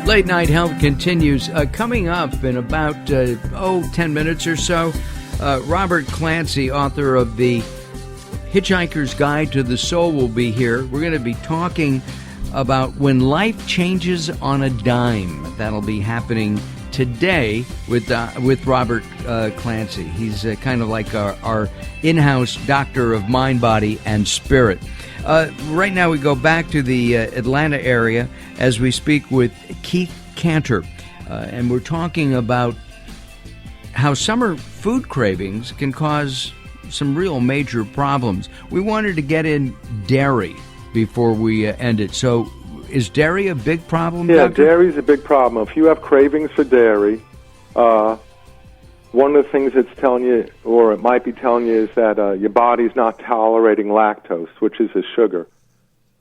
Late Night Health continues. Coming up in about, 10 minutes or so, Robert Clancy, author of The Hitchhiker's Guide to the Soul, will be here. We're going to be talking about when life changes on a dime. That'll be happening today with Robert Clancy. He's kind of like our in-house doctor of mind, body, and spirit. Right now we go back to the Atlanta area as we speak with Keith-Kanter, and we're talking about how summer food cravings can cause some real major problems. We wanted to get in dairy before we end it. So is dairy a big problem, Yeah, Doctor? dairy's a big problem. If you have cravings for dairy, one of the things it's telling you, or it might be telling you, is that your body's not tolerating lactose, which is a sugar.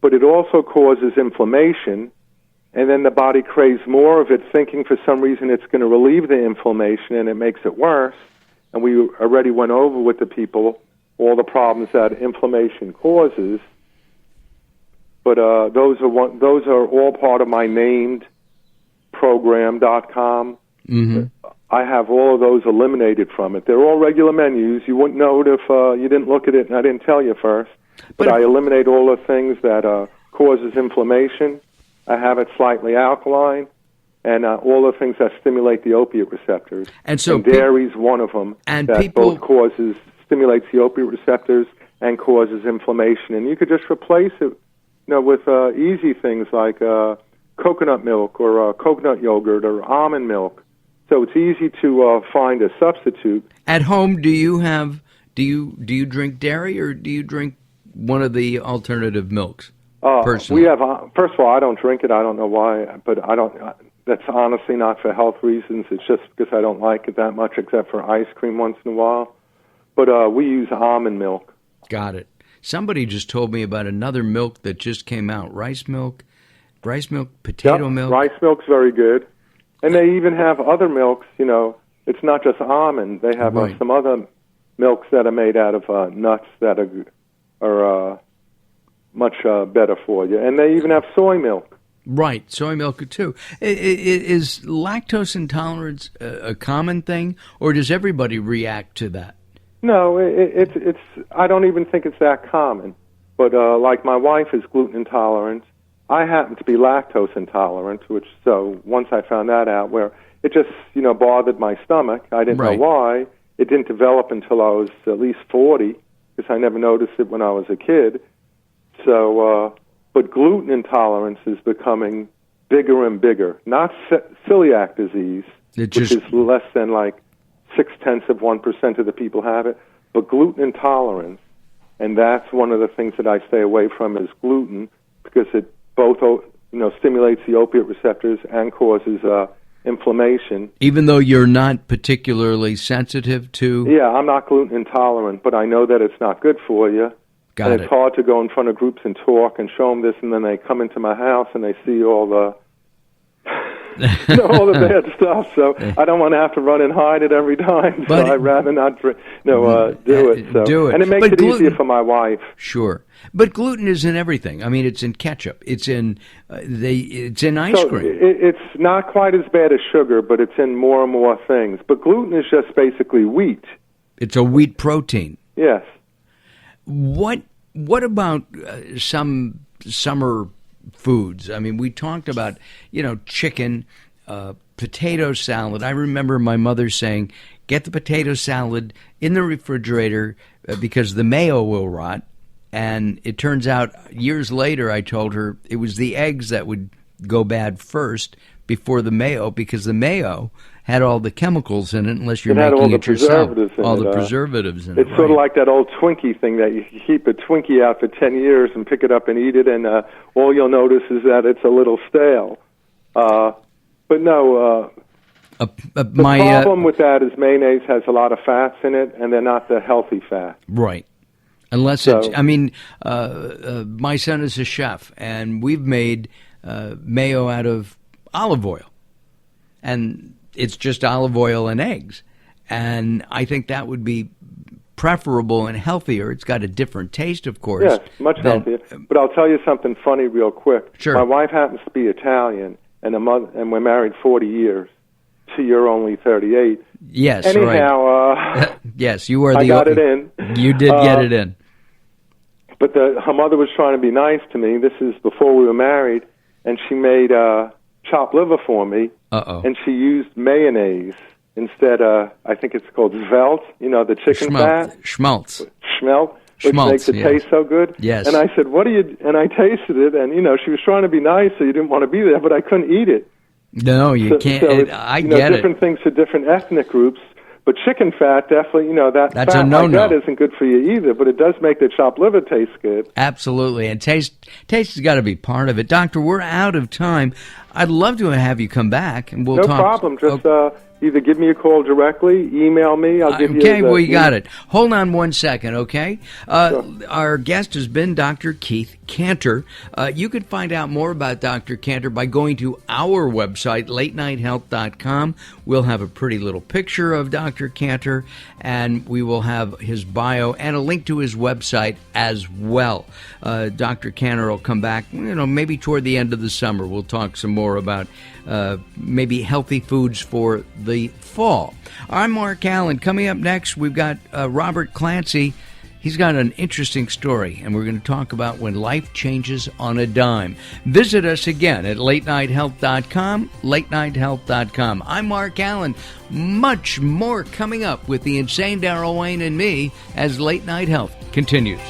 But it also causes inflammation, and then the body craves more of it, thinking for some reason it's going to relieve the inflammation, and it makes it worse. And we already went over with the people all the problems that inflammation causes. But those are all part of my N.A.M.E.D program.com. Mm-hmm. I have all of those eliminated from it. They're all regular menus. You wouldn't know it if you didn't look at it and I didn't tell you first. But I eliminate all the things that causes inflammation. I have it slightly alkaline, and all the things that stimulate the opiate receptors. And so dairy's one of them that both stimulates the opiate receptors and causes inflammation. And you could just replace it, with easy things like coconut milk or coconut yogurt or almond milk. So it's easy to find a substitute. At home, do you drink dairy, or do you drink one of the alternative milks? Personally, we have. First of all, I don't drink it. I don't know why, but I don't. That's honestly not for health reasons. It's just because I don't like it that much, except for ice cream once in a while. But we use almond milk. Got it. Somebody just told me about another milk that just came out: rice milk, potato milk. Rice milk's very good. And they even have other milks, it's not just almond. They have some other milks that are made out of nuts that are much better for you. And they even have soy milk. Right, soy milk too. Is lactose intolerance a common thing, or does everybody react to that? No, it's. I don't even think it's that common. But like my wife is gluten intolerant. I happen to be lactose intolerant, so once I found that out, where it just, bothered my stomach. I didn't know why. It didn't develop until I was at least 40, because I never noticed it when I was a kid. So, but gluten intolerance is becoming bigger and bigger. Not celiac disease, which is less than 0.6% of the people have it, but gluten intolerance. And that's one of the things that I stay away from is gluten, because it both, stimulates the opiate receptors and causes inflammation. Even though you're not particularly sensitive to? Yeah, I'm not gluten intolerant, but I know that it's not good for you. Got it. It's hard to go in front of groups and talk and show them this, and then they come into my house and they see all the all the bad stuff. So I don't want to have to run and hide it every time. So I'd rather not do it. So. Do it. And it makes it easier for my wife. Sure. But gluten is in everything. I mean, it's in ketchup. It's in ice cream. It's not quite as bad as sugar, but it's in more and more things. But gluten is just basically wheat. It's a wheat protein. Yes. What about some summer foods? I mean, we talked about, chicken, potato salad. I remember my mother saying, get the potato salad in the refrigerator because the mayo will rot. And it turns out years later I told her it was the eggs that would go bad first before the mayo, because the mayo had all the chemicals in it unless you're making it yourself. All the preservatives in it. It's sort of like that old Twinkie thing that you keep a Twinkie out for 10 years and pick it up and eat it, and all you'll notice is that it's a little stale. But no, the problem with that is mayonnaise has a lot of fats in it, and they're not the healthy fat. Right. Unless my son is a chef, and we've made mayo out of olive oil. And it's just olive oil and eggs. And I think that would be preferable and healthier. It's got a different taste, of course. Yes, much healthier. But I'll tell you something funny real quick. Sure. My wife happens to be Italian, and we're married 40 years. So you're only 38. Yes, anyhow, right. Yes, you are the. I got it in. You did get it in. But her mother was trying to be nice to me. This is before we were married, and she made chopped liver for me. And she used mayonnaise instead. I think it's called Svelte. You know, the chicken fat. Schmaltz. Which makes it taste so good. Yes. And I said, "What do you?" And I tasted it, and she was trying to be nice, so you didn't want to be there, but I couldn't eat it. No, you can't. So I get different things for different ethnic groups. But chicken fat, definitely, that's fat a no-no. like that isn't good for you either, but it does make the chopped liver taste good. Absolutely, and taste has got to be part of it. Doctor, we're out of time. I'd love to have you come back, and we'll talk. No problem. Just either give me a call directly, email me. I'll give you. Okay, well, you got it. Hold on one second, okay? Sure. Our guest has been Dr. Keith-Kanter. You can find out more about Dr. Kanter by going to our website, latenighthealth.com. We'll have a pretty little picture of Dr. Kanter, and we will have his bio and a link to his website as well. Dr. Kanter will come back, maybe toward the end of the summer. We'll talk some more about maybe healthy foods for the fall. I'm Mark Allen. Coming up next, we've got Robert Clancy. He's got an interesting story, and we're going to talk about when life changes on a dime. Visit us again at latenighthealth.com, latenighthealth.com. I'm Mark Allen. Much more coming up with the insane Darrell Wayne and me as Late Night Health continues.